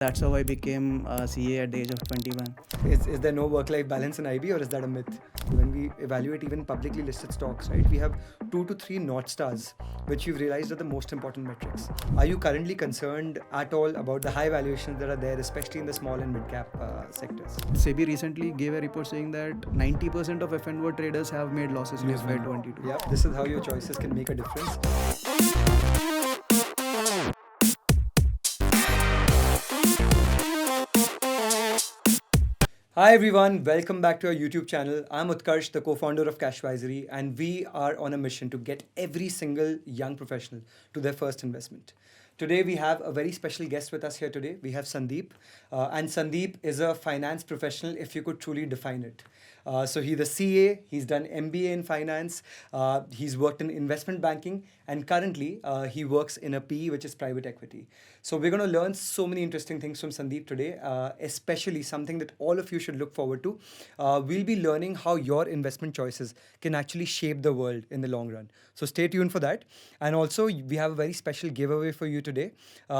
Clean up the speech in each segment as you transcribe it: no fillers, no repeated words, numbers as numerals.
That's how I became CA at the age of 21. Is there no work-life balance in IB, or is that a myth? When we evaluate even publicly listed stocks, right, we have 2 to 3 North Stars, which you've realized are the most important metrics. Are you currently concerned at all about the high valuations that are there, especially in the small and mid-cap sectors? SEBI recently gave a report saying that 90% of F&O traders have made losses in FY22. Yeah, this is how your choices can make a difference. Hi everyone, welcome back to our YouTube channel. I'm Utkarsh, the co-founder of Cashvisory, and we are on a mission to get every single young professional to their first investment. Today we have a very special guest with us here today. We have Sandeep, and Sandeep is a finance professional, if you could truly define it. So he's a CA, he's done MBA in finance, he's worked in investment banking, and currently he works in a PE, which is private equity. So we're going to learn so many interesting things from Sandeep today, especially something that all of you should look forward to. We'll be learning how your investment choices can actually shape the world in the long run. So stay tuned for that. And also, we have a very special giveaway for you today.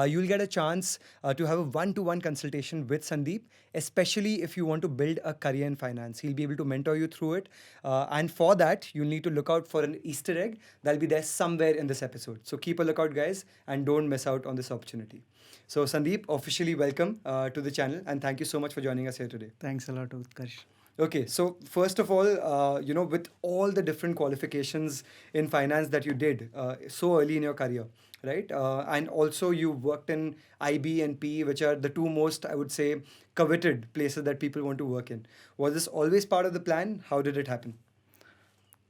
You'll get a chance to have a one-to-one consultation with Sandeep, especially if you want to build a career in finance. He'll be able to mentor you through it. And for that, you'll need to look out for an Easter egg that'll be there somewhere in this episode. So keep a lookout, guys, and don't miss out on this opportunity. So Sandeep, officially welcome to the channel, and thank you so much for joining us here today. Thanks a lot, Utkarsh. Okay, so first of all, with all the different qualifications in finance that you did so early in your career, right? And also you worked in IB and PE, which are the two most, I would say, coveted places that people want to work in. Was this always part of the plan? How did it happen?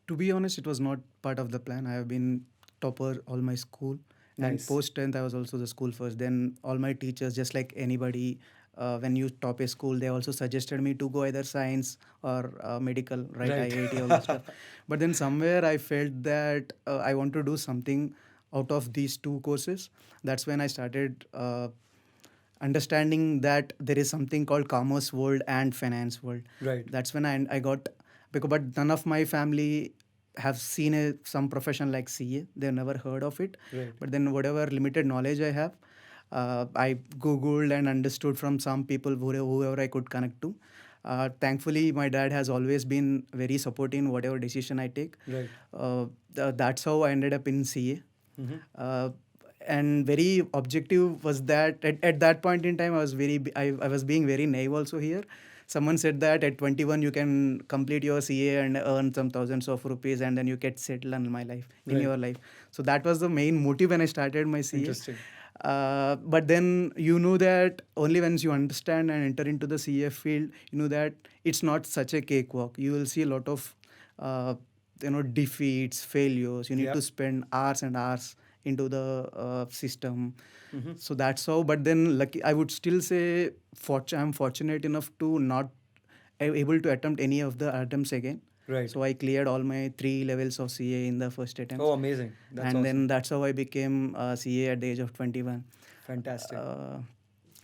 To be honest, it was not part of the plan. I have been topper all my school. And Nice. post 10th, I was also the school first. Then all my teachers, just like anybody, when you top a school, they also suggested me to go either science or medical, right? Right. IIT, all that stuff. But then somewhere I felt that I want to do something out of these two courses. That's when I started understanding that there is something called commerce world and finance world. Right. That's when I got, because but none of my family have seen some profession like CA. They've never heard of it. Right. But then whatever limited knowledge I have, I googled and understood from some people, whoever I could connect to. Thankfully, my dad has always been very supportive in whatever decision I take. Right. That's how I ended up in CA. Mm-hmm. And very objective was that at that point in time, I was being very naive also here. Someone said that at 21 you can complete your CA and earn some thousands of rupees, and then you get settled in my life, in Right. your life. So that was the main motive when I started my CA. Interesting. But then you know that only once you understand and enter into the CA field, you know that it's not such a cakewalk. You will see a lot of defeats, failures. You need Yeah. to spend hours and hours into the system. Mm-hmm. So that's how. But then, lucky, I would still say I'm fortunate enough to not able to attempt any of the attempts again. Right. So I cleared all my 3 levels of CA in the first attempt. Oh, amazing. That's and awesome. then that's how I became CA at the age of 21. Fantastic.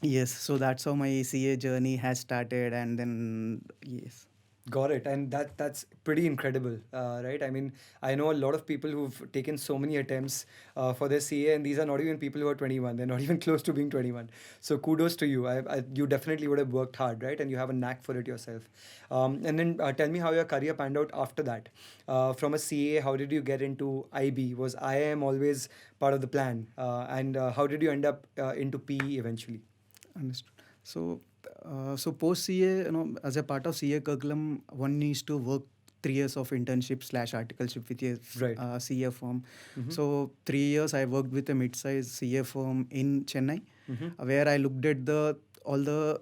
Yes, so that's how my CA journey has started, and then yes. Got it. And that's pretty incredible, right? I mean, I know a lot of people who've taken so many attempts for their CA, and these are not even people who are 21. They're not even close to being 21. So kudos to you. You definitely would have worked hard, right? And you have a knack for it yourself. And then tell me how your career panned out after that. From a CA, how did you get into IB? Was IIM always part of the plan? And how did you end up into PE eventually? Understood. So post CA, as a part of CA curriculum, one needs to work 3 years of internship / articleship with a Right. CA firm. Mhm. So 3 years I worked with a mid-sized CA firm in Chennai, Mhm. where I looked at all the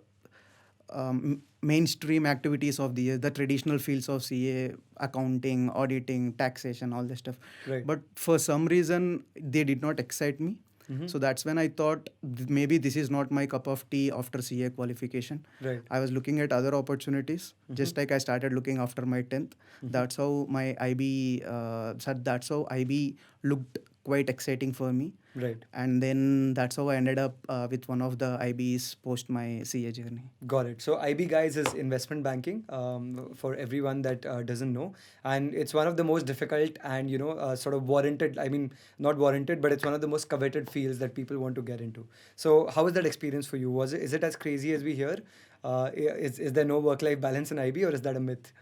mainstream activities of the traditional fields of CA, accounting, auditing, taxation, all this stuff. Right. But for some reason, they did not excite me. Mhm. So that's when I thought maybe this is not my cup of tea after CA qualification. Right. I was looking at other opportunities, just like I started looking after my 10th. That's how my IB, that's how IB looked quite exciting for me. Right. And then that's how I ended up with one of the IBs post my CA journey. Got it. So IB, guys, is investment banking, for everyone that doesn't know, and it's one of the most difficult and sort of warranted. I mean, not warranted, but it's one of the most coveted fields that people want to get into. So how was that experience for you? Is it as crazy as we hear? Is there no work-life balance in IB, or is that a myth?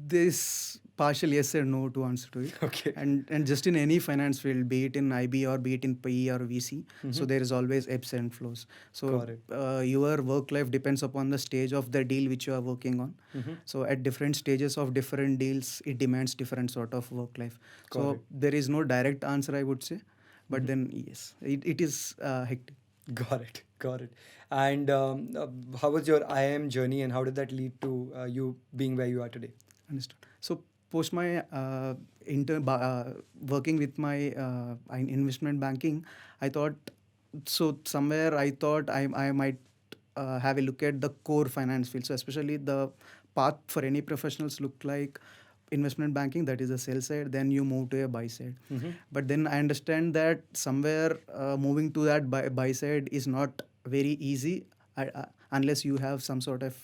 This partial yes or no to answer to it. Okay. And just in any finance field, be it in IB or be it in PE or VC, so Mhm. there is always ebbs and flows. So Got it. your work life depends upon the stage of the deal which you are working on. Mhm. So at different stages of different deals, it demands different sort of work life. Got So it. there is no direct answer, I would say, but Mhm. then yes, it is hectic. Got it. Got it. And how was your IIM journey, and how did that lead to you being where you are today? Understood. So post my working with my in investment banking, I thought somewhere I thought I might have a look at the core finance field. So especially the path for any professionals look like investment banking, that is the sell side, then you move to a buy side. Mhm. But then I understand that somewhere moving to that buy side is not very easy unless you have some sort of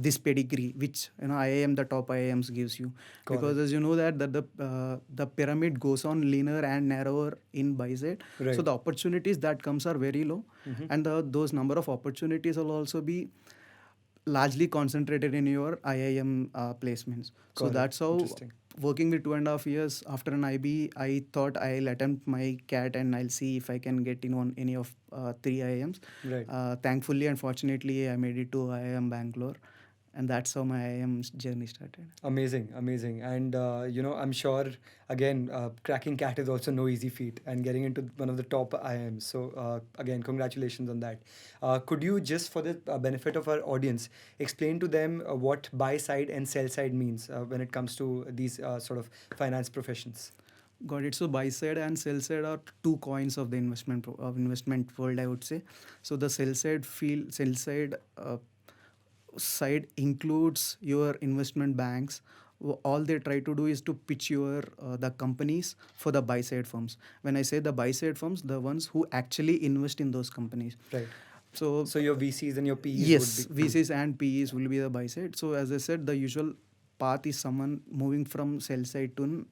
this pedigree, which IIM, the top IIMs gives you. Got Because it. as you know that the pyramid goes on leaner and narrower in buy side. So Right. the opportunities that comes are very low, Mhm. and those number of opportunities will also be largely concentrated in your IIM placements. So Got it. that's how, Interesting. working with 2.5 years after an IB, I thought I'll attempt my CAT and I'll see if I can get in on any of three IIMs. Right. Thankfully and fortunately, I made it to IIM Bangalore, and that's how my IIM journey started. Amazing, amazing. And I'm sure, again, cracking CAT is also no easy feat, and getting into one of the top IIMs. So again, congratulations on that. Could you, just for the benefit of our audience, explain to them what buy side and sell side means when it comes to these sort of finance professions? Got it. So buy side and sell side are two coins of the investment world, I would say. So the sell side side includes your investment banks. All they try to do is to pitch your the companies for the buy side firms. When I say the buy side firms, the ones who actually invest in those companies. Right. So So your VCs and your PEs would yes, be VCs and PEs will be the buy side. So as I said, the usual path is someone moving from sell side to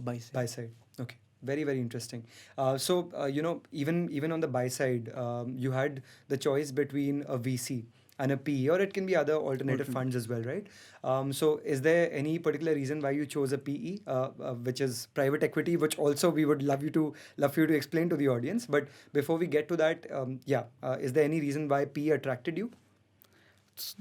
buy side. buy side. Okay. Very, very interesting. Even on the buy side, you had the choice between a VC and a PE, or it can be other alternative Alternate. funds as well, right? So is there any particular reason why you chose a PE, which is private equity, which also we would love for you to explain to the audience. But before we get to that, is there any reason why PE attracted you? It's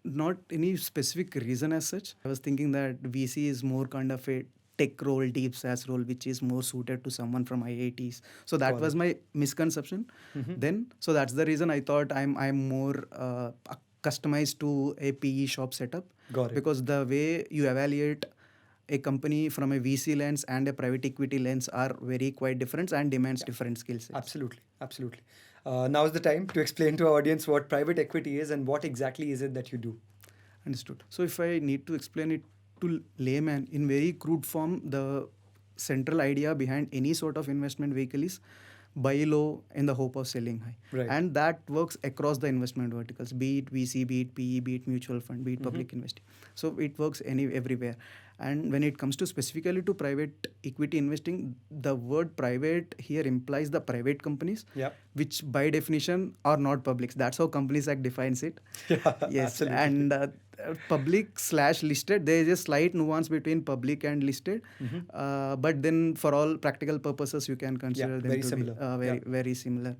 not any specific reason as such. I was thinking that VC is more kind of a tech role, deep SaaS role, which is more suited to someone from IITs. So that Got was it. my misconception. Mhm. Then, so that's the reason I thought I'm more customized to a PE shop setup, Got it. because the way you evaluate a company from a VC lens and a private equity lens are very quite different and demands Yeah. different skill sets. Absolutely, absolutely. Now is the time to explain to our audience what private equity is and what exactly is it that you do. Understood. So if I need to explain it to layman in very crude form, the central idea behind any sort of investment vehicle is buy low in the hope of selling high. Right. And that works across the investment verticals, be it VC, be it PE, be it mutual fund, be it public investing. So it works everywhere. And when it comes to specifically to private equity investing, the word private here implies the private companies, Yeah. which by definition are not publics. That's how Companies Act defines it. Yeah. Yes, Absolutely. and public slash listed, there is a slight nuance between public and listed, but then for all practical purposes, you can consider them very to similar. be very similar.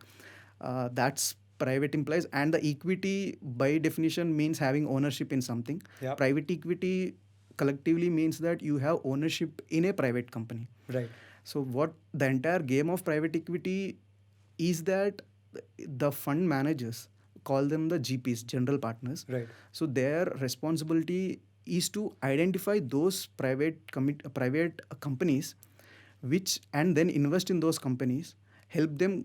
That's private implies, and the equity by definition means having ownership in something. Yeah. Private equity collectively means that you have ownership in a private company. Right. So what the entire game of private equity is that the fund managers call them the GPs, general partners. Right. So their responsibility is to identify those private companies, which and then invest in those companies, help them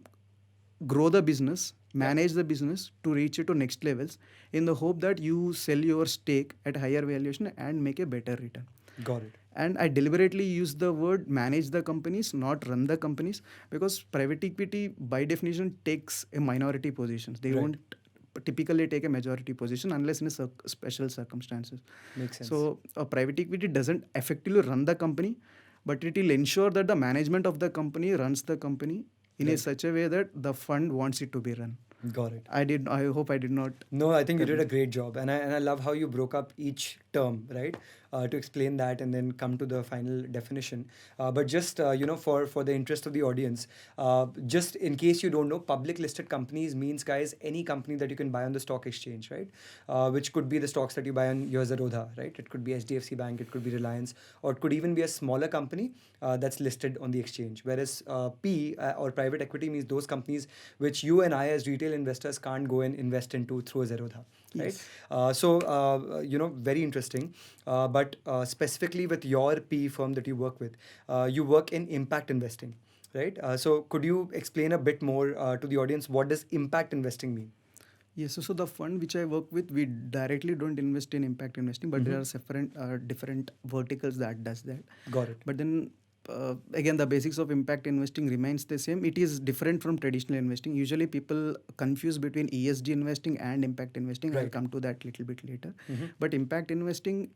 grow the business, manage the business to reach it to next levels, in the hope that you sell your stake at higher valuation and make a better return. Got it. And I deliberately use the word manage the companies, not run the companies, because private equity by definition takes a minority positions. They Right. won't typically take a majority position unless in a special circumstances. Makes sense. So a private equity doesn't effectively run the company, but it will ensure that the management of the company runs the company in a Right. such a way that the fund wants it to be run. Got it. I hope I did not. No, I think you did a con- great job, and I love how you broke up each term, right, to explain that and then come to the final definition. But just for the interest of the audience, just in case you don't know, public listed companies means, guys, any company that you can buy on the stock exchange, right? Which could be the stocks that you buy on your Zerodha, right? It could be HDFC Bank, it could be Reliance, or it could even be a smaller company that's listed on the exchange. Whereas P or private equity means those companies which you and I as retail investors can't go and invest into through a Zerodha, right? Yes. Very interesting. But specifically with your PE firm that you work with, you work in impact investing, right? So could you explain a bit more to the audience, what does impact investing mean? Yes, so the fund which I work with, we directly don't invest in impact investing, but there Mhm. are different verticals that does that. Got it. But then again, the basics of impact investing remains the same. It is different from traditional investing. Usually, people confuse between ESG investing and impact investing. I'll Right. come to that little bit later. Mhm. But impact investing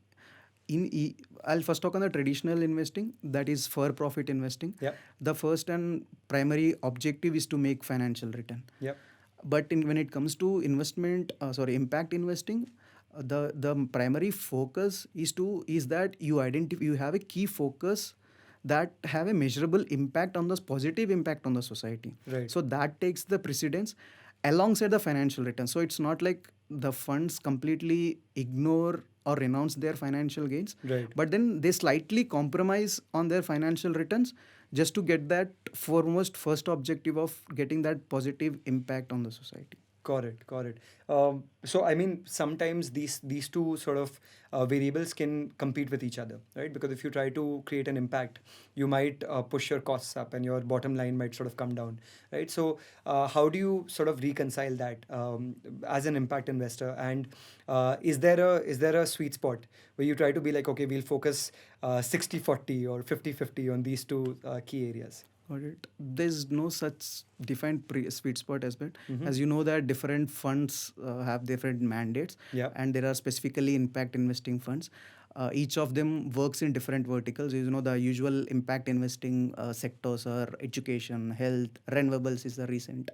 I'll first talk on the traditional investing, that is for profit investing. Yep. The first and primary objective is to make financial return. Yep. But when it comes to impact investing, the primary focus is that you have a key focus that have a measurable impact on the positive impact on the society. Right. So that takes the precedence alongside the financial return. So it's not like the funds completely ignore or renounce their financial gains, Right. but then they slightly compromise on their financial returns just to get that first objective of getting that positive impact on the society. Got it. Got it. So I mean, sometimes these two sort of variables can compete with each other, right? Because if you try to create an impact, you might push your costs up and your bottom line might sort of come down, right? So how do you sort of reconcile that as an impact investor? And is there a sweet spot where you try to be like, okay, we'll focus 60-40 or 50-50 on these two key areas? Got it. There's no such defined sweet spot as well. Mhm. As you know that different funds have different mandates, Yeah. and there are specifically impact investing funds. Each of them works in different verticals. You know, the usual impact investing sectors are education, health, renewables is the recent,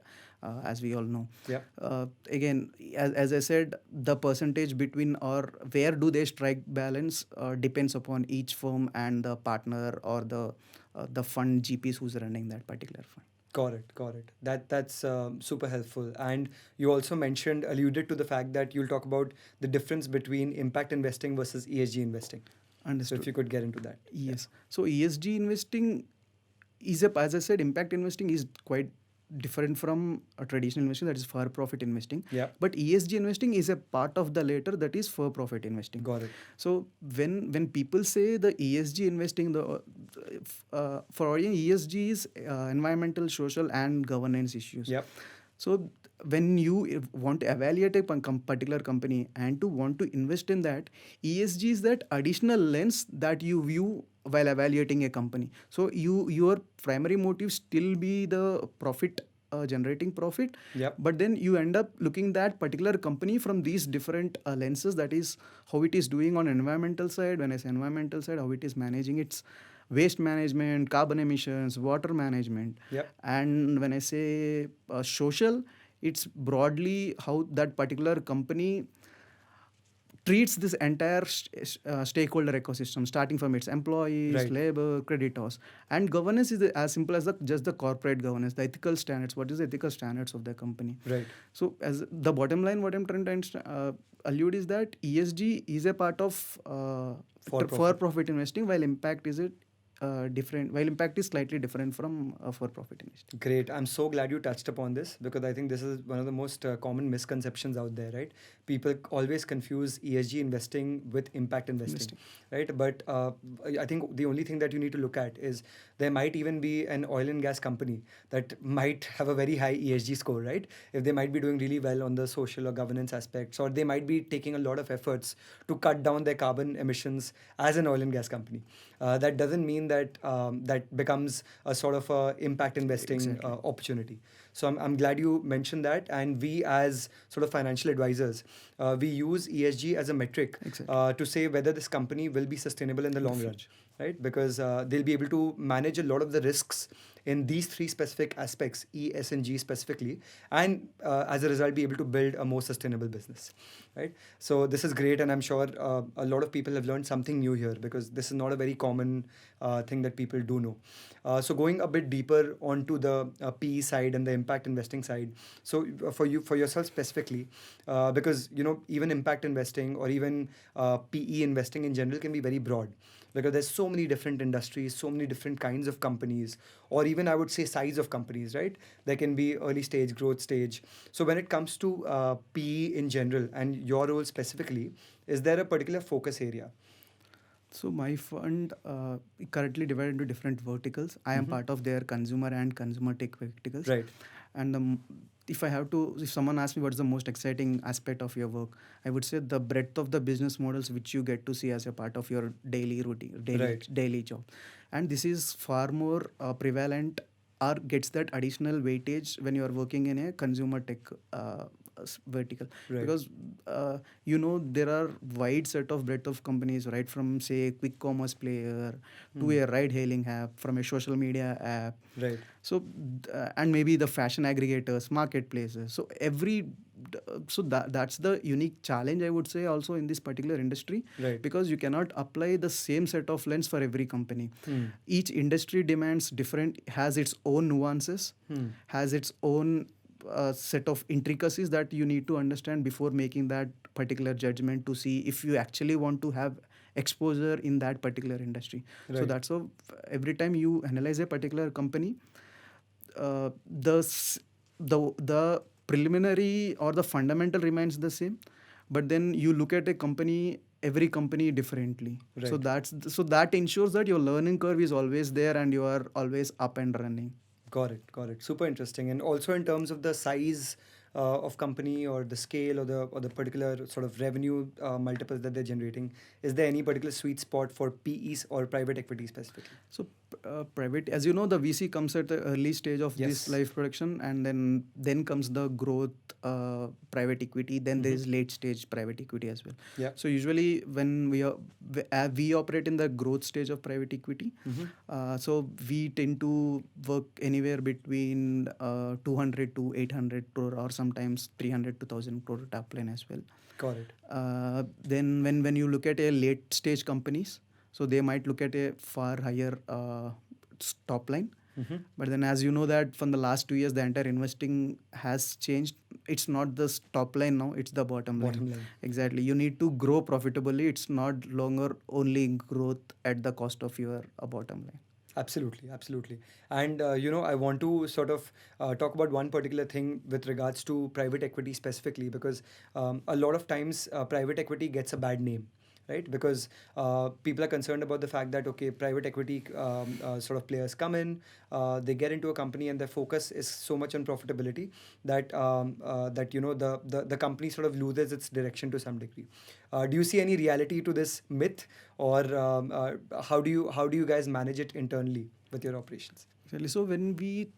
as we all know. Yeah. Again, as I said, the percentage between or where do they strike balance depends upon each firm and the partner or the fund GPs who's running that particular fund. Got it, got it. That's super helpful. And you also alluded to the fact that you'll talk about the difference between impact investing versus ESG investing. So Understood. if you could get into that. Yes. So ESG investing as I said, impact investing is quite different from a traditional investing, that is for profit investing. Yeah. But ESG investing is a part of the latter, that is for profit investing. Got it. So when people say the ESG investing, for audience, ESG is environmental, social, and governance issues. Yep. So when you want to evaluate a particular company and to want to invest in that, ESG is that additional lens that you view while evaluating a company. So your primary motive still be the profit, generating profit, Yep. but then you end up looking that particular company from these different lenses. That is how it is doing on environmental side. When I say environmental side, how it is managing its waste management, carbon emissions, water management. Yep. And when I say social, it's broadly how that particular company treats this entire stakeholder ecosystem, starting from its employees, Right. labor, creditors. And governance is as simple as just the corporate governance, the ethical standards. What is the ethical standards of the company? Right. So as the bottom line, what I'm trying to allude is that ESG is a part of For for profit investing, while impact is it different, while impact is slightly different from for-profit investing. Great. I'm so glad you touched upon this because I think this is one of the most common misconceptions out there, right? People always confuse ESG investing with impact investing, Investing. right? But I think the only thing that you need to look at is there might even be an oil and gas company that might have a very high ESG score, right? If they might be doing really well on the social or governance aspects, or they might be taking a lot of efforts to cut down their carbon emissions as an oil and gas company. That doesn't mean that that becomes a sort of impact investing Exactly. opportunity. So I'm glad you mentioned that. And we, as sort of financial advisors, we use ESG as a metric Exactly. to say whether this company will be sustainable in the In the long run, future. right? Because they'll be able to manage a lot of the risks in these three specific aspects, E, S, and G specifically, and as a result, be able to build a more sustainable business, right? So this is great, and I'm sure a lot of people have learned something new here because this is not a very common thing that people do know. So going a bit deeper onto the PE side and the impact investing side. So for yourself specifically, because even impact investing or even PE investing in general can be very broad because there's so many different industries, so many different kinds of companies, or even I would say size of companies, right? There can be early stage, growth stage. So when it comes to PE in general and your role specifically, is there a particular focus area? So my fund currently divided into different verticals. I am Mm-hmm. part of their consumer and consumer tech verticals. Right. And if someone asks me what's the most exciting aspect of your work, I would say the breadth of the business models which you get to see as a part of your daily routine, Right. daily job, and this is far more prevalent or gets that additional weightage when you are working in a consumer tech vertical, Right. because there are wide set of breadth of companies, right from say a quick commerce player to a ride hailing app, from a social media app. Right. So and maybe the fashion aggregators, marketplaces, so that's the unique challenge, I would say, also in this particular industry, Right. because you cannot apply the same set of lens for every company. Hmm. Each industry demands different, has its own nuances, Hmm. has its own set of intricacies that you need to understand before making that particular judgment to see if you actually want to have exposure in that particular industry. So Right. that's how every time you analyze a particular company, the the preliminary or the fundamental remains the same, but then you look at a company, every company differently. So Right. that ensures that your learning curve is always there and you are always up and running. Got it. Got it. Super interesting. And also in terms of the size of company or the scale or the particular sort of revenue multiples that they're generating, is there any particular sweet spot for PEs or private equity specifically? So private, as you know, the VC comes at the early stage of this Yes. life production, and then comes the growth private equity. Then there Mm-hmm. is late stage private equity as well. Yeah. So usually when we operate in the growth stage of private equity, Mm-hmm. so we tend to work anywhere between 200 to 800 crore, or sometimes 300 to 1000 crore top line as well. Got it. Then when you look at a late stage companies, so they might look at a far higher top line. Mm-hmm. But then, as you know, that from the last 2 years, the entire investing has changed. It's not the top line now; it's the bottom line. Bottom line. Exactly. You need to grow profitably. It's not longer only growth at the cost of your bottom line. Absolutely, absolutely. And I want to sort of talk about one particular thing with regards to private equity specifically, because a lot of times private equity gets a bad name, right? Because people are concerned about the fact that, okay, private equity sort of players come in, they get into a company, and their focus is so much on profitability that the company sort of loses its direction to some degree. Do you see any reality to this myth, or how do you guys manage it internally with your operations? Exactly. So when we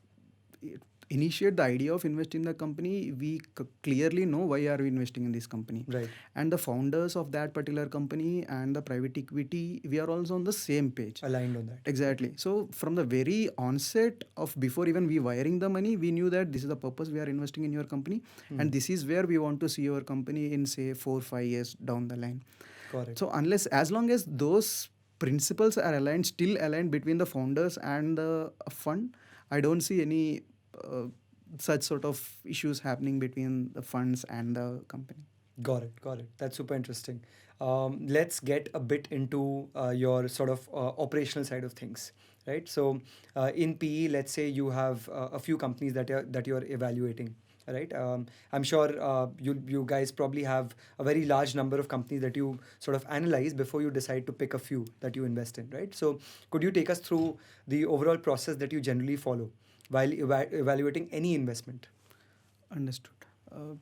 initiate the idea of investing in the company, we clearly know why are we investing in this company, Right. and the founders of that particular company and the private equity, we are also on the same page. Aligned on that. Exactly. So from the very onset of before even we wiring the money, we knew that this is the purpose we are investing in your company, and this is where we want to see your company in say 4 5 years down the line. Correct. So as long as those principles are aligned, still aligned between the founders and the fund, I don't see any such sort of issues happening between the funds and the company. Got it. That's super interesting. Let's get a bit into your sort of operational side of things, right? So, in PE, let's say you have a few companies that you're evaluating, right? I'm sure you guys probably have a very large number of companies that you sort of analyze before you decide to pick a few that you invest in, right? So, could you take us through the overall process that you generally follow while evaluating any investment? Understood. Uh,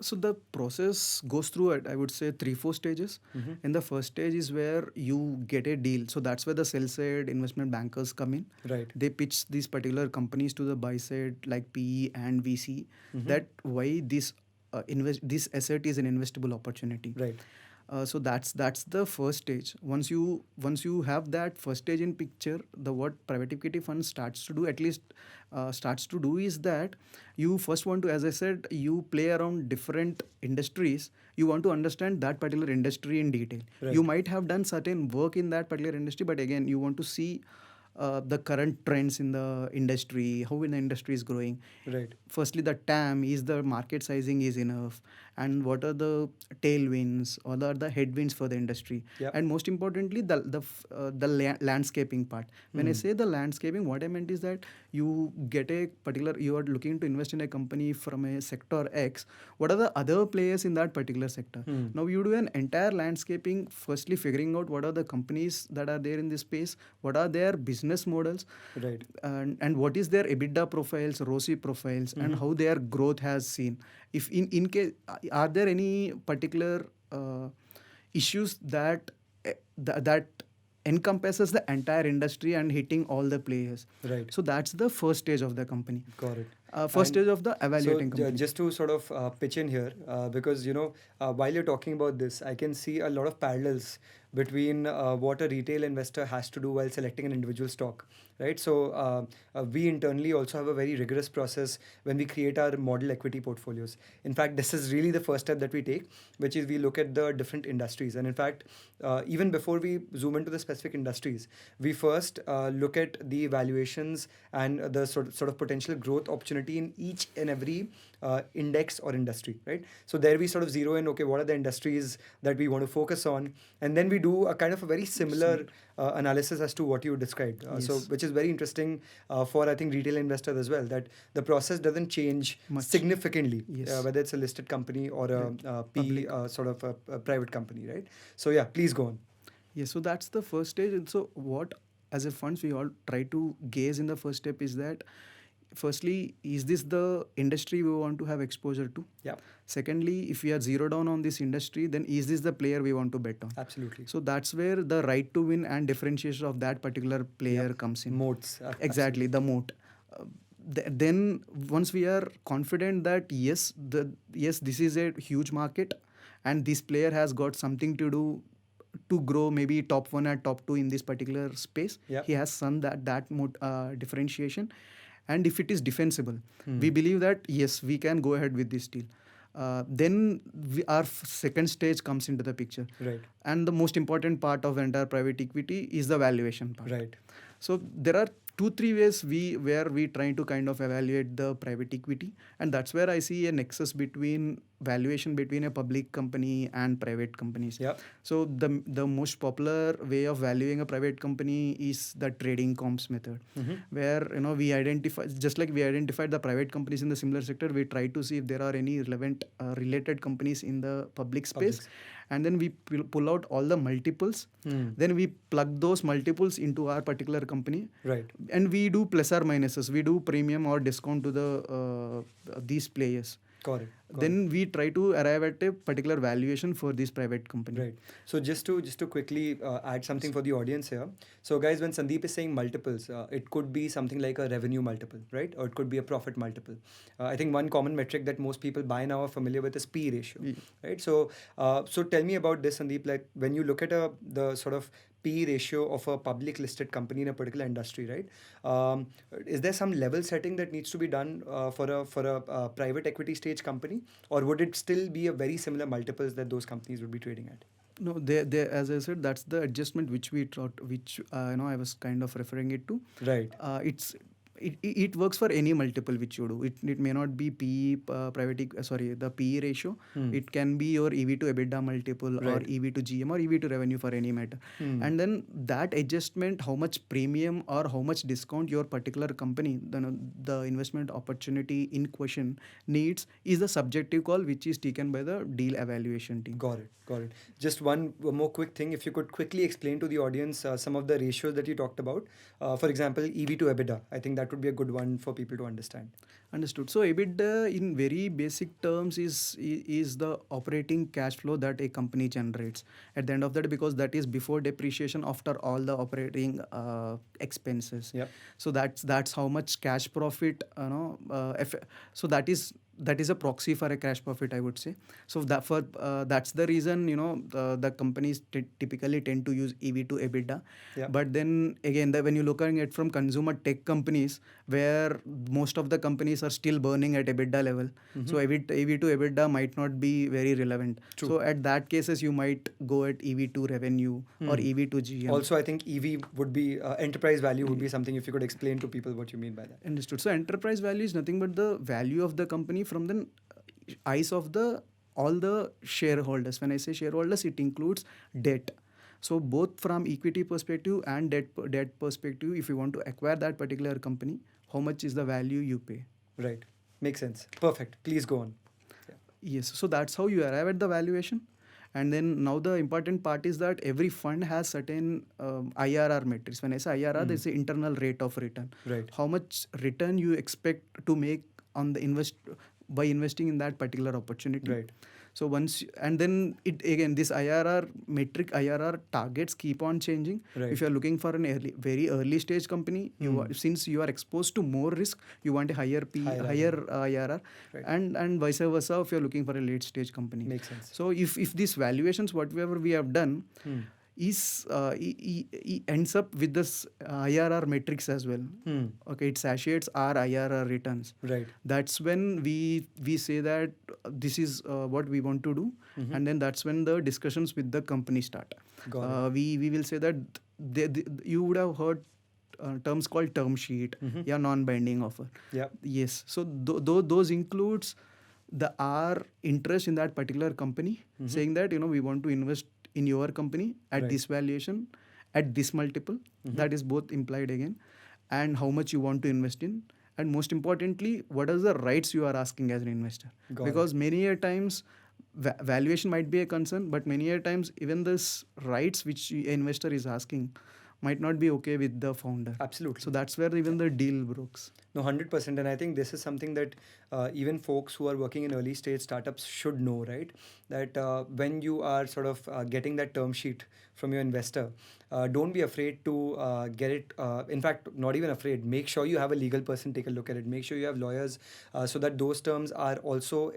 so the process goes through I would say 3 4 stages. Mm-hmm. In the first stage is where you get a deal, so that's where the sell side investment bankers come in. Right. They pitch these particular companies to the buy side like PE and VC, Mm-hmm. that why this asset is an investable opportunity. Right. So that's the first stage. Once you have that first stage in picture, the what private equity fund starts to do, at least starts to do, is that you first want to, as I said, you play around different industries. You want to understand that particular industry in detail. Right. You might have done certain work in that particular industry, but again, you want to see the current trends in the industry, how the industry is growing. Right. Firstly, the TAM, is the market sizing is enough, and what are the tailwinds or the headwinds for the industry. Yep. And most importantly, the landscaping part. When I Hmm. say the landscaping, what I meant is that you are looking to invest in a company from a sector X. What are the other players in that particular sector? Hmm. Now you do an entire landscaping, firstly figuring out what are the companies that are there in this space, what are their business models, Right. and what is their EBITDA profiles, ROCE profiles, and Mhm. how their growth has seen. If in case, are there any particular issues that encompasses the entire industry and hitting all the players. Right. So that's the first stage of the company. Got it. First And stage of the so, evaluating company. just to sort of pitch in here, because while you're talking about this, I can see a lot of parallels between what a retail investor has to do while selecting an individual stock, right? So, we internally also have a very rigorous process when we create our model equity portfolios. In fact, this is really the first step that we take, which is we look at the different industries. And in fact, even before we zoom into the specific industries, we first look at the valuations and the sort of potential growth opportunity in each and every index or industry, right? So there we sort of zero in, okay, what are the industries that we want to focus on, and then we do a kind of a very similar analysis as to what you described. So Yes. which is very interesting for, I think, retail investors as well, that the process doesn't change Much. significantly, Yes. whether it's a listed company or a Right. PE Public. sort of a private company, right? So yeah, please go on. Yeah, so that's the first stage. And so what, as a funds, we all try to gaze in the first step is that, firstly, is this the industry we want to have exposure to? Yeah, Secondly, if we are zero down on this industry, then is this the player we want to bet on? absolutely. So that's where the right to win and differentiation of that particular player Yep. comes in. Moats. Exactly, the moat. Uh, then once we are confident that yes, this is a huge market, and this player has got something to do to grow, maybe top one or top two in this particular space. Yep. He has some differentiation, and if it is defensible, Hmm. we believe that yes, we can go ahead with this deal. Then our second stage comes into the picture, Right. and the most important part of entire private equity is the valuation part. Right. So there are 2 3 ways where we try to kind of evaluate the private equity, and that's where I see a nexus between valuation between a public company and private companies. Yep. So the most popular way of valuing a private company is the trading comps method, Mm-hmm. where we identify, just like we identified the private companies in the similar sector, we try to see if there are any relevant related companies in the public space, and then we pull out all the multiples. Hmm. Then we plug those multiples into our particular company, Right. and we do plus or minuses, we do premium or discount to the these players. Got it. Then we try to arrive at a particular valuation for this private company. Right. So just to quickly add something for the audience here. So guys, when Sandeep is saying multiples, it could be something like a revenue multiple, right? Or it could be a profit multiple. I think one common metric that most people by now are familiar with is P ratio, Yeah. right? So tell me about this, Sandeep. Like when you look at the sort of P ratio of a public listed company in a particular industry, right? Is there some level setting that needs to be done for a private equity stage company, or would it still be a very similar multiples that those companies would be trading at? No, as I said, that's the adjustment which we thought, which I was kind of referring it to. Right. It's it works for any multiple which you do. It may not be PE, the PE ratio. Hmm. It can be your EV to EBITDA multiple, or Right. EV to GM, or EV to revenue, for any matter. Hmm. And then that adjustment, how much premium or how much discount your particular company, the investment opportunity in question needs, is the subjective call which is taken by the deal evaluation team. Got it. Got it. Just one more quick thing. If you could quickly explain to the audience some of the ratios that you talked about. For example, EV to EBITDA. I think that would be a good one for people to understand. Understood. So EBITDA in very basic terms is the operating cash flow that a company generates at the end of the day, because that is before depreciation, after all the operating expenses. Yep. So that's how much cash profit, so that is a proxy for a cash profit, I would say. So that's the reason, the companies typically tend to use EV to EBITDA. Yeah. But then again, when you're looking at from consumer tech companies, where most of the companies are still burning at EBITDA level, so EV to EBITDA might not be very relevant. True. So at that cases, you might go at EV to revenue or EV to GM. Also, I think EV would be enterprise value would be something, if you could explain to people what you mean by that. Understood. So enterprise value is nothing but the value of the company from the eyes of the all the shareholders. When I say shareholders, it includes debt. So both from equity perspective and debt perspective, if you want to acquire that particular company, how much is the value you pay? Right. Makes sense. Perfect. Please go on. Yeah. Yes. So that's how you arrive at the valuation. And then now the important part is that every fund has certain IRR metrics. When I say IRR, there's the internal rate of return. Right. How much return you expect to make on the by investing in that particular opportunity. Right. So and then this IRR targets keep on changing. Right. If you are looking for an very early stage company, since you are exposed to more risk, you want a higher IRR, Right. and vice versa if you are looking for a late stage company. Makes sense. So if these valuations, whatever we have done, ends up with this IRR metrics as well. Okay, it satiates our IRR returns. Right. That's when we say that this is what we want to do, and then that's when the discussions with the company start. Got it. We will say that you would have heard terms called term sheet, non-binding offer. Yeah. Yes. So those includes our interest in that particular company, saying that we want to invest in your company at Right. this valuation, at this multiple. That is both implied again, and how much you want to invest in, and most importantly, what are the rights you are asking as an investor. Got Because many a times valuation might be a concern, but many a times even this rights which an investor is asking might not be okay with the founder. Absolutely. So that's where even the deal breaks. No, 100%. And I think this is something that even folks who are working in early stage startups should know, right? That when you are sort of getting that term sheet from your investor, don't be afraid to get it. In fact, not even afraid. Make sure you have a legal person take a look at it. Make sure you have lawyers so that those terms are also,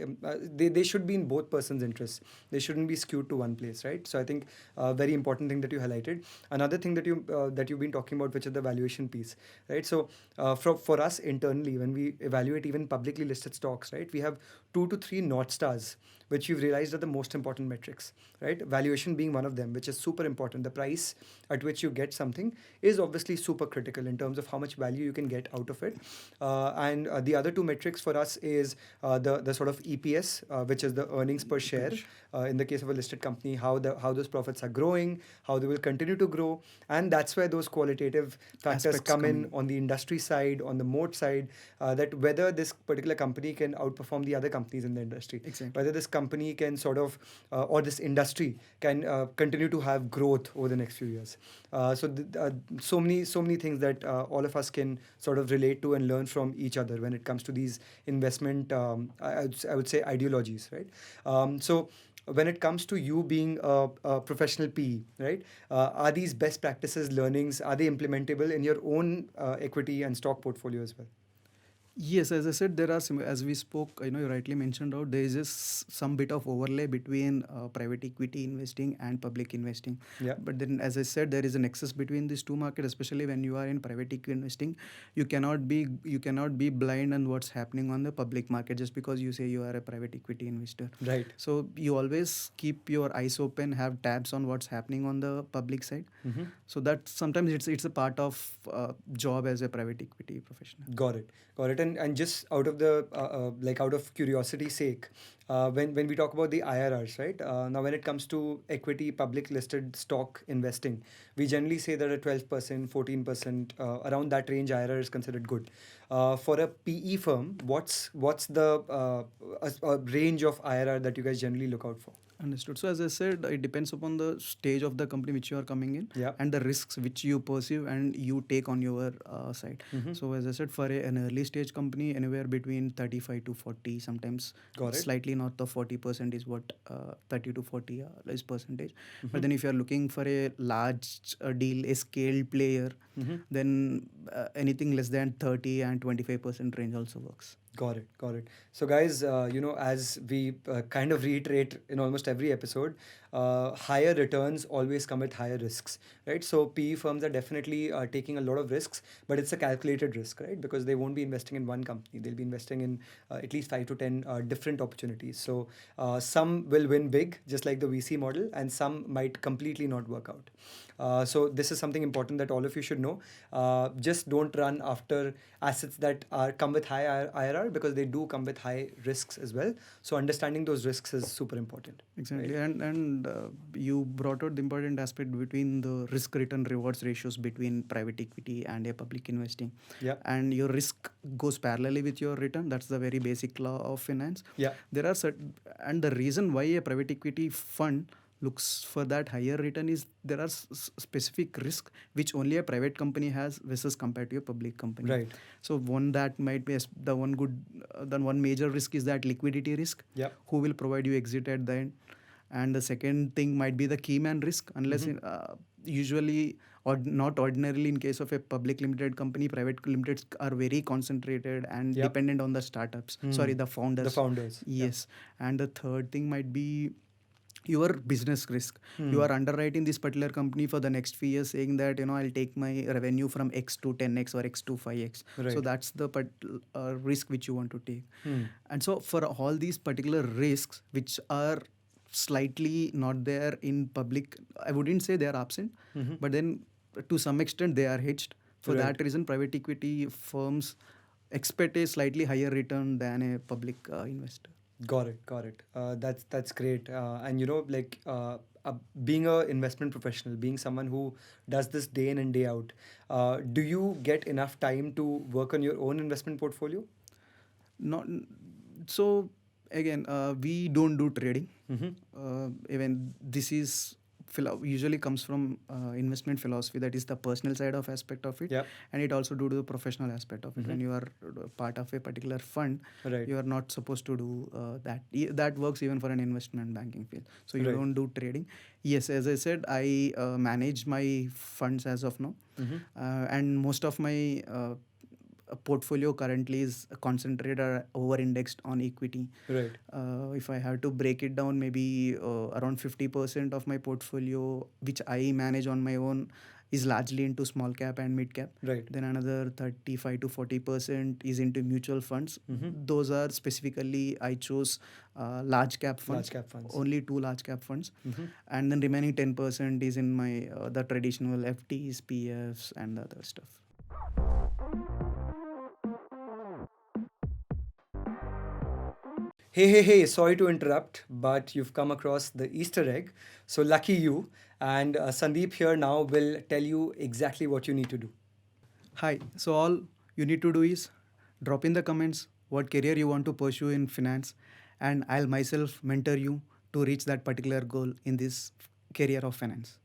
they should be in both persons' interests. They shouldn't be skewed to one place, right? So I think very important thing that you highlighted. Another thing that you've been talking about, which is the valuation piece, right? So for us internally, when we evaluate even publicly listed stocks, right, we have 2 to 3 North Stars, which we've realized are the most important metrics, right? Valuation being one of them, which is super important. The price at which you get something is obviously super critical in terms of how much value you can get out of it. And the other 2 metrics for us is the sort of EPS, which is the earnings per share. In the case of a listed company, how those profits are growing, how they will continue to grow, and that's where those qualitative factors Aspects come in come. on the industry side, on the moat side, that whether this particular company can outperform the other companies in the industry, Exactly. whether this company can sort of or this industry can continue to have growth over the next few years. So many things that all of us can sort of relate to and learn from each other when it comes to these investment I would say ideologies, right? So when it comes to you being a professional PE, right? Are these best practices, learnings, are they implementable in your own equity and stock portfolio as well? Yes, as I said, there are as we spoke, you rightly mentioned out, there is just some bit of overlay between private equity investing and public investing. Yeah. But then, as I said, there is a nexus between these two markets, especially when you are in private equity investing. You cannot be blind on what's happening on the public market just because you say you are a private equity investor. Right. So you always keep your eyes open, have tabs on what's happening on the public side. Mm-hmm. So that sometimes it's a part of job as a private equity professional. Got it, got it. And just out of the like out of curiosity's sake, when we talk about the IRRs, right? Now, when it comes to equity public listed stock investing, we generally say that a 12%, 14%, around that range IRR is considered good. For a PE firm, what's the a range of IRR that you guys generally look out for? Understood. So as I said, it depends upon the stage of the company which you are coming in Yeah. and the risks which you perceive and you take on your side. Mm-hmm. So as I said, for an early stage company, anywhere between 35 to 40, sometimes Got it. slightly north of 40% is what 30 to 40 is percentage. Mm-hmm. But then if you are looking for a large deal, a scaled player, Mm-hmm. then anything less than 30 and 25% range also works. Got it, got it. So, guys, as we kind of reiterate in almost every episode, higher returns always come with higher risks, right? So, PE firms are definitely taking a lot of risks, but it's a calculated risk, right? Because they won't be investing in one company; they'll be investing in at least 5 to 10 different opportunities. So, some will win big, just like the VC model, and some might completely not work out. So this is something important that all of you should know. Just don't run after assets that come with high IRR, because they do come with high risks as well. So understanding those risks is super important. Exactly, Right? and you brought out the important aspect between the risk return rewards ratios between private equity and a public investing. Yeah. And your risk goes parallelly with your return. That's the very basic law of finance. Yeah. There are certain, and the reason why a private equity fund looks for that higher return is there are specific risk which only a private company has versus compared to a public company. Right. So one that might be the one good, the one major risk is that liquidity risk. Yeah. Who will provide you exit at the end? And the second thing might be the key man risk, unless usually or not ordinarily in case of a public limited company, private limiteds are very concentrated and Yep. dependent on the startups. Sorry, the founders. The founders. Yes. And the third thing might be your business risk. Hmm. You are underwriting this particular company for the next few years, saying that I'll take my revenue from X to 10x or X to 5x. Right. So that's the risk which you want to take. Hmm. And so for all these particular risks which are slightly not there in public, I wouldn't say they are absent, Mhm. but then to some extent they are hedged. For Right. that reason, private equity firms expect a slightly higher return than a public investor. Got it, got it. That's great. And being a investment professional, being someone who does this day in and day out, do you get enough time to work on your own investment portfolio? Not so. Again, we don't do trading. Even this is usually comes from investment philosophy, that is the personal side of aspect of it. Yeah. And it also do the professional aspect of it. When you are part of a particular fund, Right. you are not supposed to do that. That works even for an investment banking field. So you Right. don't do trading. Yes, as I said, I manage my funds as of now. And most of my portfolio currently is concentrated or over indexed on equity. Right. If I have to break it down, maybe around 50% of my portfolio, which I manage on my own, is largely into small cap and mid cap. Right. Then another 35 to 40% is into mutual funds. Mhm. Those are specifically, I chose large cap funds. Large cap funds. Only two large cap funds. Mhm. And then remaining 10% is in my the traditional FTs, PFs, and the other stuff. Hey, sorry to interrupt, but you've come across the Easter egg. So lucky you. And Sandeep here now will tell you exactly what you need to do. Hi. So all you need to do is drop in the comments what career you want to pursue in finance, and I'll myself mentor you to reach that particular goal in this career of finance.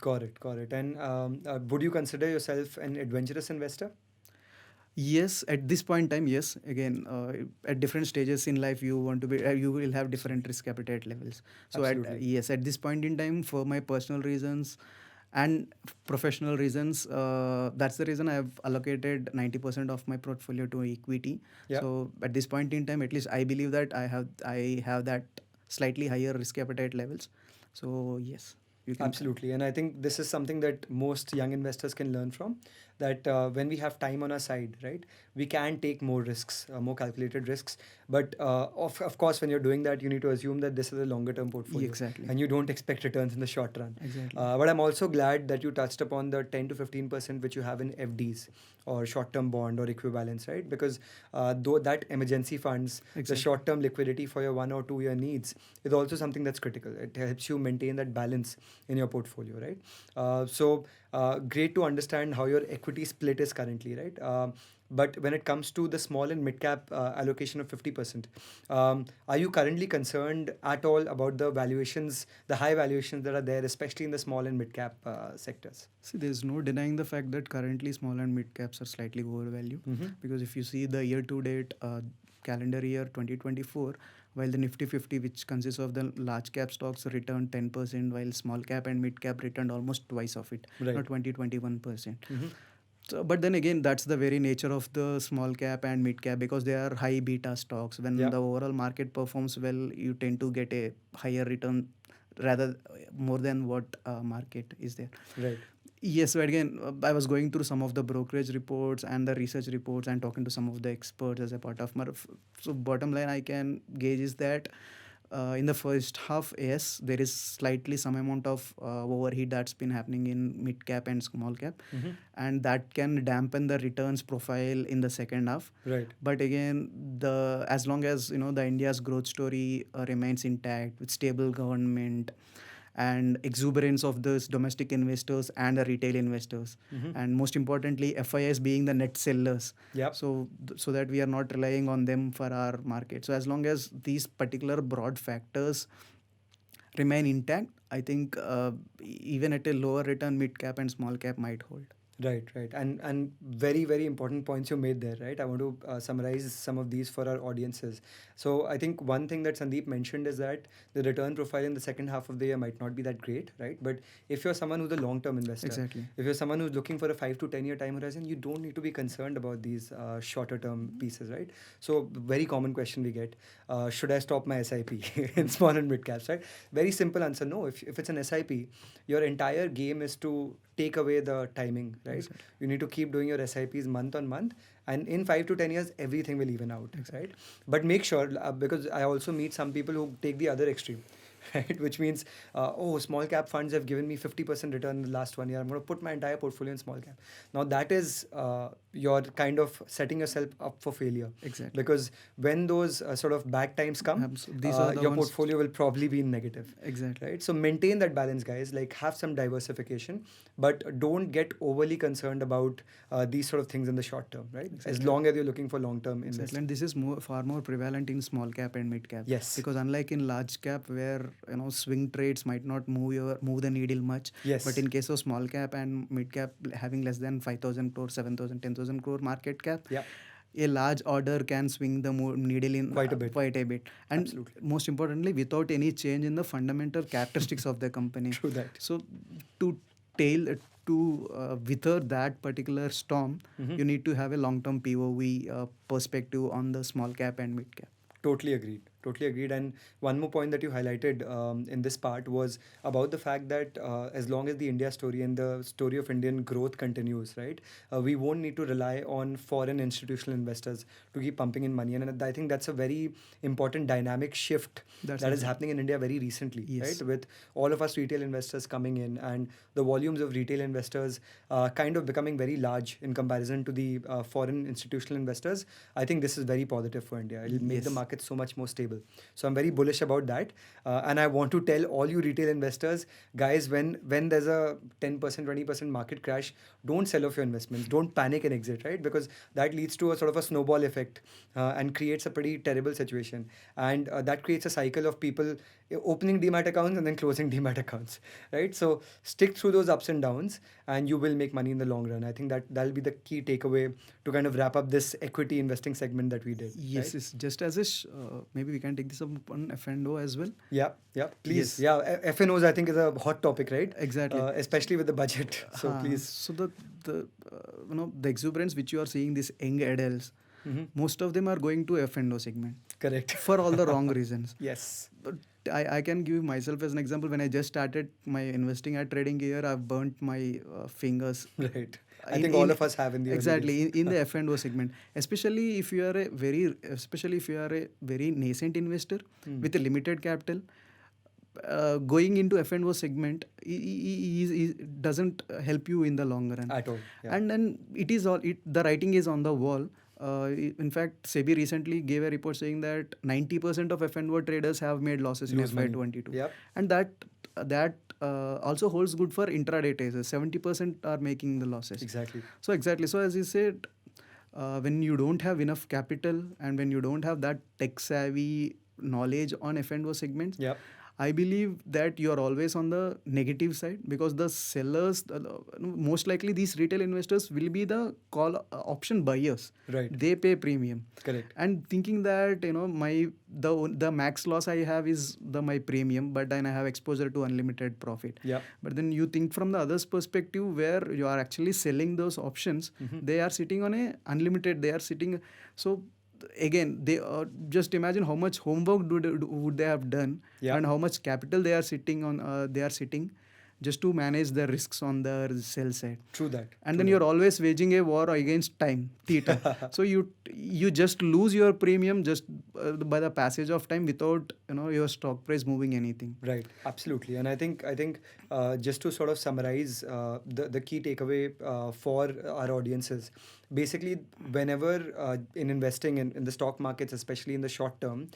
Got it, got it. And would you consider yourself an adventurous investor? Yes, at this point in time, yes. Again, at different stages in life, you want to be, you will have different risk appetite levels. So Absolutely. yes, at this point in time, for my personal reasons, and professional reasons. That's the reason I have allocated 90% of my portfolio to equity. Yeah. So at this point in time, at least I believe that I have that slightly higher risk appetite levels. So yes, you can. Absolutely. And I think this is something that most young investors can learn from, that when we have time on our side, right, we can take more risks, more calculated risks. But of course, when you're doing that, you need to assume that this is a longer term portfolio Exactly. and you don't expect returns in the short run. Exactly. But I'm also glad that you touched upon the 10 to 15% which you have in FDs or short term bond or equivalents, right? Because though that emergency funds, the Exactly. short term liquidity for your 1 or 2 year needs is also something that's critical. It helps you maintain that balance in your portfolio, right? Great to understand how your equity split is currently, right? But when it comes to the small and mid cap allocation of 50%, are you currently concerned at all about the valuations, the high valuations that are there, especially in the small and mid cap sectors? See, there's no denying the fact that currently small and mid caps are slightly overvalued, because if you see the year to date, calendar year 2024, while the Nifty 50, which consists of the large cap stocks, returned 10%, while small cap and mid cap returned almost twice of it, Right. not 20-21%. Mhm. So, but then again, that's the very nature of the small cap and mid cap, because they are high beta stocks. When Yeah. the overall market performs well, you tend to get a higher return, rather more than what market is there. Right. Yes, so again, I was going through some of the brokerage reports and the research reports and talking to some of the experts as a part of my. So, bottom line, I can gauge is that in the first half, yes, there is slightly some amount of overheat that's been happening in mid cap and small cap, Mhm. and that can dampen the returns profile in the second half. Right. But again, the as long as the India's growth story remains intact with stable government and exuberance of those domestic investors and the retail investors, Mhm. and most importantly FIS being the net sellers, Yep. so that we are not relying on them for our market. So as long as these particular broad factors remain intact, I think even at a lower return, mid cap and small cap might hold. Right, right, and very very important points you made there, right? I want to summarize some of these for our audiences. So I think one thing that Sandeep mentioned is that the return profile in the second half of the year might not be that great, right? But if you're someone who's a long term investor, Exactly. if you're someone who's looking for a 5 to 10 year time horizon, you don't need to be concerned about these shorter term pieces, right? So very common question we get: should I stop my SIP in small and mid caps? Right? Very simple answer: no. If it's an SIP, your entire game is to take away the timing, right? Exactly. You need to keep doing your SIPs month on month, and in 5 to 10 years, everything will even out, Exactly. right? But make sure, because I also meet some people who take the other extreme, right? Which means, oh, small cap funds have given me 50% return in the last 1 year. I'm going to put my entire portfolio in small cap. Now that is you're kind of setting yourself up for failure, Exactly. because when those sort of bad times come, These are the your ones. portfolio will probably be in negative. Exactly. Right? So maintain that balance, guys. Like, have some diversification, but don't get overly concerned about these sort of things in the short term, right? As Exactly. long as you're looking for long term Exactly, investing. and this is far more prevalent in small cap and mid cap. Yes. Because unlike in large cap, where swing trades might not move the needle much, Yes. but in case of small cap and mid cap having less than 5,000 crore, 7,000, 10,000 crore market cap, Yeah. a large order can swing the needle in Quite a bit. Quite a bit, and Absolutely. most importantly, without any change in the fundamental characteristics of the company. True that. So to tail to wither that particular storm, Mhm. you need to have a long-term POV perspective on the small cap and mid cap. Totally agreed. Totally agreed. And one more point that you highlighted in this part was about the fact that as long as the India story and the story of Indian growth continues, right, we won't need to rely on foreign institutional investors to keep pumping in money. And I think that's a very important dynamic shift That's that is exactly. happening in India very recently, Yes. right? With all of us retail investors coming in and the volumes of retail investors kind of becoming very large in comparison to the foreign institutional investors. I think this is very positive for India. It'll make the Yes. market so much more stable. So I'm very bullish about that. And I want to tell all you retail investors, guys, when there's a 10%, 20% market crash, don't sell off your investments. Don't panic and exit, right? Because that leads to a sort of a snowball effect and creates a pretty terrible situation. And that creates a cycle of people opening demat accounts and then closing demat accounts, right? So stick through those ups and downs and you will make money in the long run. I think that'll be the key takeaway to kind of wrap up this equity investing segment that we did. Yes, right? it's just as maybe we we can take this up on F&O as well. Yeah, yeah, please. Yes. Yeah, FNOs I think is a hot topic, right? Exactly. Especially with the budget. So please. So the exuberance which you are seeing, these young adults, Hmm. most of them are going to F&O segment Correct. for all the wrong reasons. Yes. But I can give myself as an example. When I just started my investing at trading gear, I've burnt my fingers. Right. I In- think all in- of us have in the early Exactly days. in the F&O segment, especially if you are a very nascent investor Hmm. with a limited capital. Going into F&O segment doesn't help you in the long run. At all. Yeah. And then the writing is on the wall. In fact, SEBI recently gave a report saying that 90% of F&O traders have made losses Lose in money. FY22. Yep. And that also holds good for intraday traders. 70% are making the losses. Exactly. So exactly. So as you said, when you don't have enough capital and when you don't have that tech savvy knowledge on F&O segments, Yep. I believe that you are always on the negative side, because the sellers, most likely these retail investors will be the option buyers. Right. They pay premium. Correct. And thinking that the max loss I have is my premium, but then I have exposure to unlimited profit. Yep. But then you think from the other's perspective, where you are actually selling those options, Mhm. they are sitting on a unlimited. They are sitting. So again, they just imagine how much homework would they have done, Yeah. and how much capital they are sitting on. They are sitting just to manage the risks on the sell side. True that. And True then that. you're always waging a war against time, theta. So you just lose your premium just by the passage of time, without your stock price moving anything. Right, absolutely, and I think just to sort of summarize the key takeaway for our audiences, basically, whenever in investing in the stock markets, especially in the short term,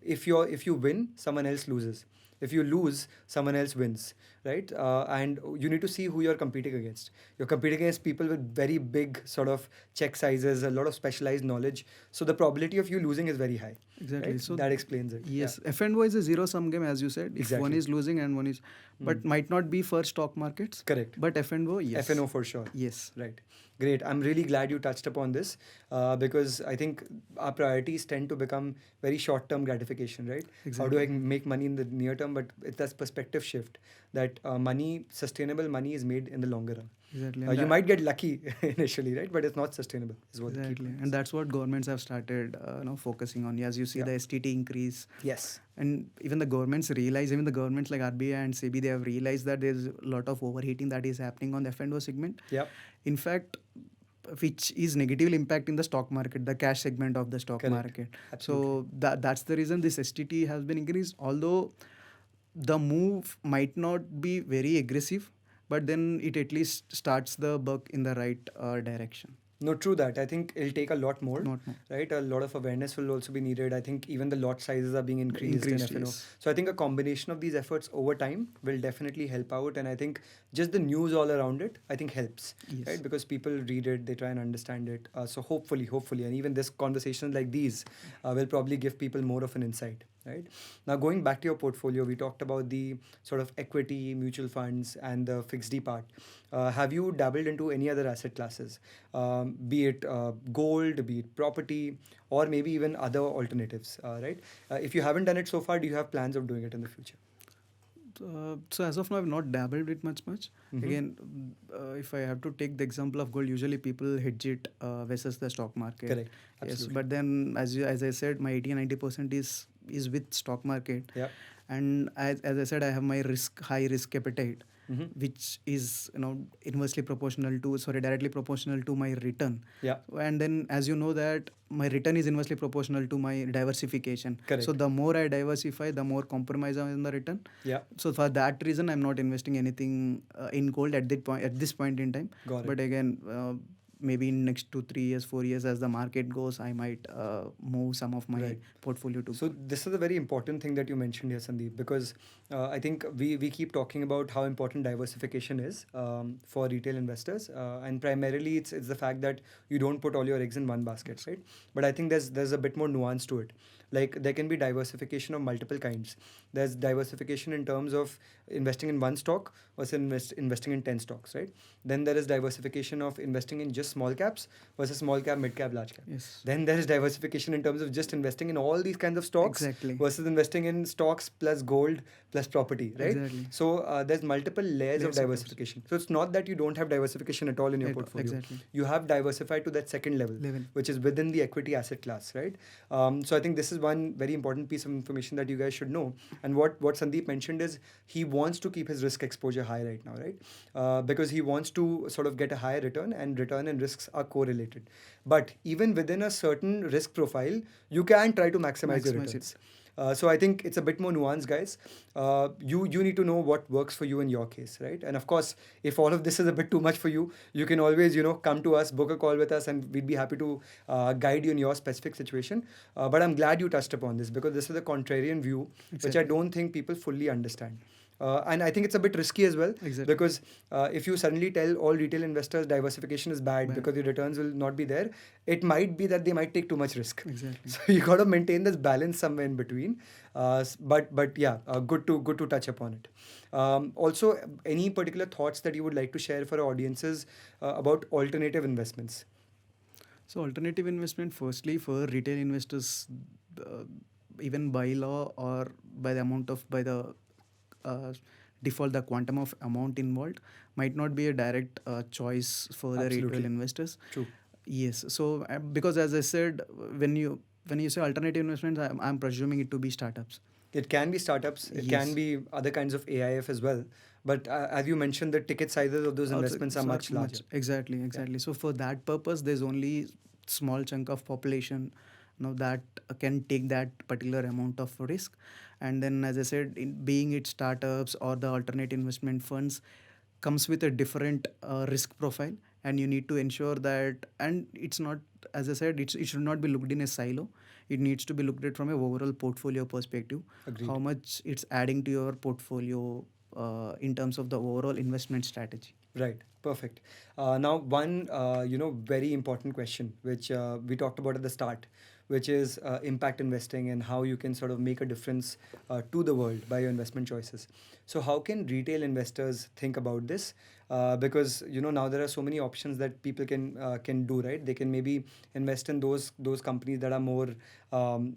if you win, someone else loses. If you lose, someone else wins, right? And you need to see who you're competing against. You're competing against people with very big sort of check sizes, a lot of specialized knowledge. So the probability of you losing is very high. Exactly. Right? So that explains it. yes, F&O is a zero-sum game, as you said. If one Exactly. is losing and one is, but might not be for stock markets. Correct. But F&O, yes. F&O for sure. Yes. Right. Great. I'm really glad you touched upon this because I think our priorities tend to become very short-term gratification, right? How do I make money in the near term? But it's that perspective shift that sustainable money is made in the longer run. Exactly. You might get lucky initially, right? But it's not sustainable. Is what the key Exactly. point And is. that's what governments have started focusing on. As you see, Yeah. the STT increase. Yes. And even the governments like RBI and SEBI, they have realized that there's a lot of overheating that is happening on the F&O segment. Yep. In fact, which is negatively impacting the stock market, the cash segment of the stock Correct. market. Absolutely. So that's the reason this STT has been increased. Although the move might not be very aggressive, but then it at least starts the buck in the right direction. No, true that. I think it'll take a lot more, Not more. right? A lot of awareness will also be needed. I think even the lot sizes are being increased in Increased, F&O. yes. So I think a combination of these efforts over time will definitely help out. And I think just the news all around it, I think helps, Yes. right? Because people read it, they try and understand it. So hopefully, and even this conversation like these will probably give people more of an insight, right? Now, going back to your portfolio, we talked about the sort of equity, mutual funds, and the fixed D part. Have you dabbled into any other asset classes, be it gold, be it property, or maybe even other alternatives, right? If you haven't done it so far, do you have plans of doing it in the future? So as of now, I've not dabbled it much. Mhm. Again, if I have to take the example of gold, usually people hedge it versus the stock market. Correct. Yes, Absolutely. but then as I said, my 80-90% is with stock market. Yeah. And as I said, I have my high risk appetite, Mhm. which is directly proportional to my return. Yeah. And then, as you know, that my return is inversely proportional to my diversification. Correct. So the more I diversify, the more compromise I am in the return. Yeah. So for that reason, I'm not investing anything in gold at this point in time. Got it. But again, maybe in next 2-3 years, 4 years, as the market goes, I might move some of my Right. portfolio to So gold. this is a very important thing that you mentioned here, Sandeep, because I think we keep talking about how important diversification is for retail investors, and primarily it's the fact that you don't put all your eggs in one basket, right? But I think there's a bit more nuance to it. Like there can be diversification of multiple kinds. There's diversification in terms of investing in one stock versus investing in 10 stocks, right? Then there is diversification of investing in just small caps versus small cap, mid cap, large cap. Yes. Then there is diversification in terms of just investing in all these kinds of stocks Exactly. versus investing in stocks plus gold plus property, right? Exactly. So there's multiple layers of Layers of diversification. So it's not that you don't have diversification at all in your Right, portfolio. exactly. You have diversified to that second level, Level. which is within the equity asset class, right? So I think this is one very important piece of information that you guys should know. And what Sandeep mentioned is he wants to keep his risk exposure high right now, right? Because he wants to sort of get a higher return, and return and risks are correlated. But even within a certain risk profile, you can try to maximize your Maximize returns. So I think it's a bit more nuanced, guys. You need to know what works for you in your case, right? And of course, if all of this is a bit too much for you, you can always come to us, book a call with us, and we'd be happy to guide you in your specific situation. But I'm glad you touched upon this because this is a contrarian view, which I Exactly. don't think people fully understand. And I think it's a bit risky as well Exactly. because if you suddenly tell all retail investors diversification is bad Bad. because the returns will not be there, it might be that they might take too much risk. Exactly. So you got to maintain this balance somewhere in between. But yeah, good to touch upon it. Also, any particular thoughts that you would like to share for our audiences about alternative investments? So alternative investment, firstly, for retail investors, uh, even by law or by the amount of by the default, the quantum of amount involved might not be a direct choice for the retail Absolutely. investors. True. Yes. So because as I said, when you say alternative investments, I'm presuming it to be startups. It can be startups. It Yes. can be other kinds of AIF as well. But as you mentioned, the ticket sizes of those Also, investments are so much larger. Exactly. So for that purpose, there's only small chunk of population that can take that particular amount of risk. And then, as I said, being it startups or the alternate investment funds, comes with a different risk profile, and you need to ensure that. And it's not, as I said, it should not be looked in a silo. It needs to be looked at from a overall portfolio perspective. Agreed. How much it's adding to your portfolio in terms of the overall investment strategy. Right. Perfect. Now, one very important question, which we talked about at the start, which is impact investing and how you can sort of make a difference to the world by your investment choices. So, how can retail investors think about this? Because now there are so many options that people can do, right? They can maybe invest in those companies that are more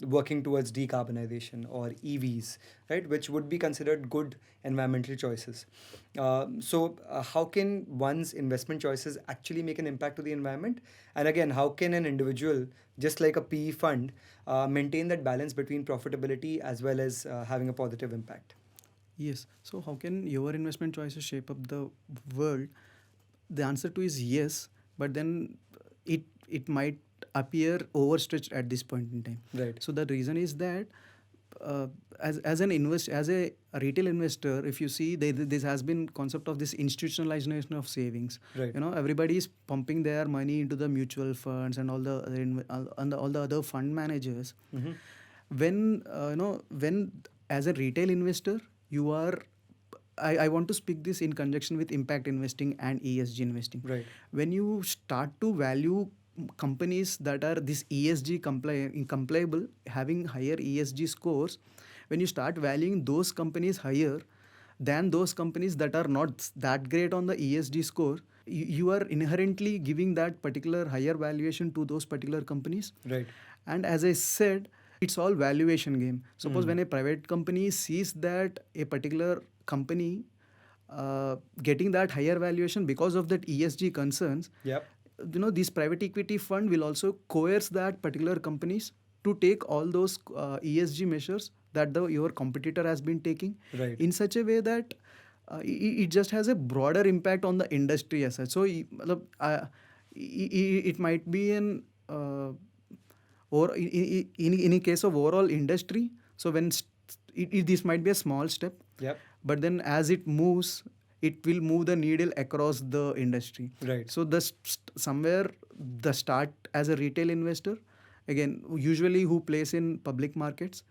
working towards decarbonization or EVs, right? Which would be considered good environmental choices. So, how can one's investment choices actually make an impact to the environment? And again, how can an individual, just like a PE fund, maintain that balance between profitability as well as having a positive impact? Yes. So how can your investment choices shape up the world? The answer to is yes, but then it might appear overstretched at this point in time. Right. So the reason is that as a retail investor, if you see, this has been concept of this institutionalization of savings. Right. Everybody is pumping their money into the mutual funds and all the all the other fund managers. Mhm. When as a retail investor you are, I want to speak this in conjunction with impact investing and ESG investing. Right. When you start to value companies that are this ESG compliable, having higher ESG scores, when you start valuing those companies higher than those companies that are not that great on the ESG score, you are inherently giving that particular higher valuation to those particular companies. Right. And as I said, it's all valuation game. Suppose Mm. when a private company sees that a particular company getting that higher valuation because of that ESG concerns, Yep. this private equity fund will also coerce that particular companies to take all those ESG measures that your competitor has been taking Right. in such a way that it just has a broader impact on the industry as such. So it might be an or in a case of overall industry. So when this might be a small step, Yep. but then as it moves, it will move the needle across the industry. Right. So somewhere the start as a retail investor, again, usually who plays in public markets.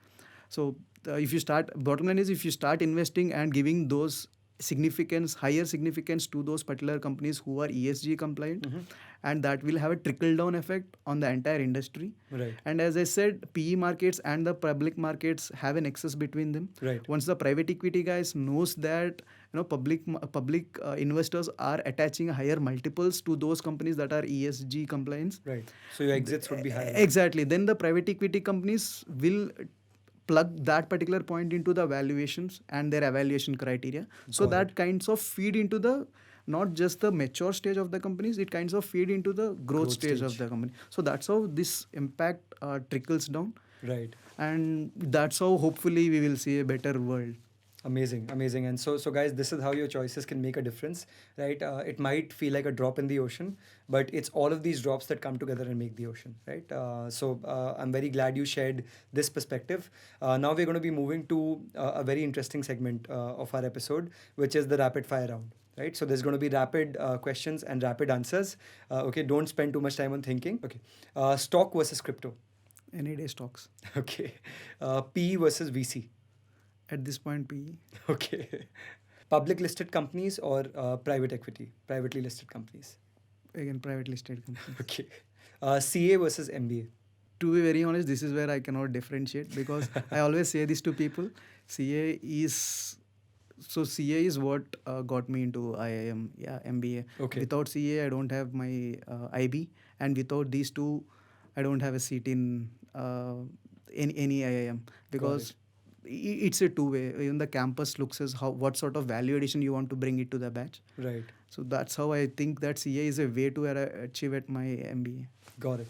So if you start, bottom line is, if you start investing and giving those higher significance to those particular companies who are ESG compliant, Mm-hmm. and that will have a trickle down effect on the entire industry. Right. And as I said, PE markets and the public markets have an excess between them. Right. Once the private equity guys knows that public investors are attaching higher multiples to those companies that are ESG compliance. Right. So your exits would be higher. Exactly. Then the private equity companies will plug that particular point into the valuations and their evaluation criteria. So Got that kinds of feed into the not just the mature stage of the companies, it kinds of feed into the growth stage of stage. the company. So that's how this impact trickles down, Right. and that's how hopefully we will see a better world. Amazing, amazing. And so guys, this is how your choices can make a difference, right? It might feel like a drop in the ocean, but it's all of these drops that come together and make the ocean, right? I'm very glad you shared this perspective. Now we're going to be moving to a very interesting segment of our episode, which is the rapid fire round, right? So there's going to be rapid questions and rapid answers. Okay, don't spend too much time on thinking. Okay, stock versus crypto. Any day stocks. Okay, PE versus VC. At this point, PE. Okay. Public listed companies or private equity, privately listed companies. Again, private listed company. Okay. CA versus MBA. To be very honest, this is where I cannot differentiate, because I always say this to people. CA is what got me into IIM, MBA. Okay. Without CA, I don't have my IB, and without these two, I don't have a seat in any IIM, because it's a two-way. Even the campus looks as what sort of value addition you want to bring it to the batch. Right. So that's how I think that CA is a way to achieve at my MBA. Got it.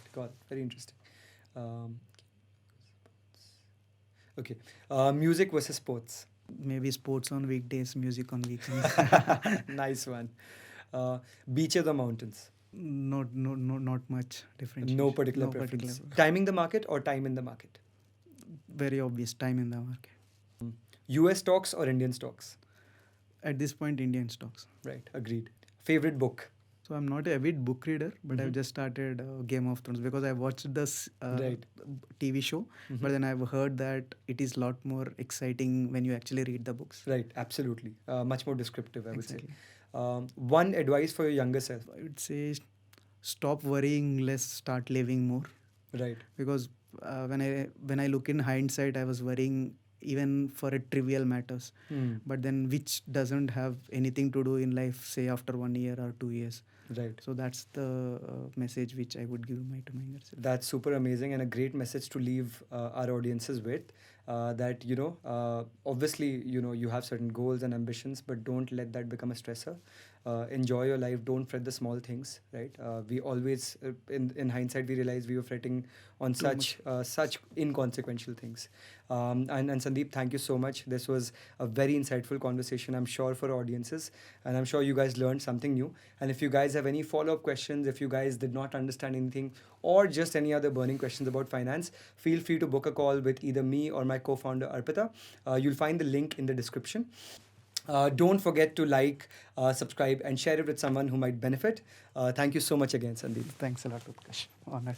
Very interesting. Okay. Music versus sports. Maybe sports on weekdays, music on weekends. Nice one. Beaches or mountains? Not much difference. No particular preference. Timing the market or time in the market? Very obvious, time in the market. US stocks or Indian stocks? At this point, Indian stocks. Right. Agreed. Favorite book? So I'm not a avid book reader, but I've just started Game of Thrones because I watched this Right. TV show, but then I've heard that it is a lot more exciting when you actually read the books. Right. Absolutely. Much more descriptive, I would Exactly. say. One advice for your younger self? I would say stop worrying less, start living more. Right. Because when I look in hindsight, I was worrying even for a trivial matters, but then which doesn't have anything to do in life, say after 1 year or 2 years. Right. So that's the message which I would give to my younger self. That's super amazing and a great message to leave our audiences with. That obviously you have certain goals and ambitions, but don't let that become a stressor. Enjoy your life. Don't fret the small things. Right. We always, in hindsight, we realize we were fretting on such inconsequential things. And Sandeep, thank you so much. This was a very insightful conversation, I'm sure, for audiences, and I'm sure you guys learned something new. And if you guys have any follow-up questions, if you guys did not understand anything, or just any other burning questions about finance, feel free to book a call with either me or my co-founder Arpita. You'll find the link in the description. Don't forget to like, subscribe, and share it with someone who might benefit. Thank you so much again, Sandeep. Thanks a lot, Utkarsh. Honored.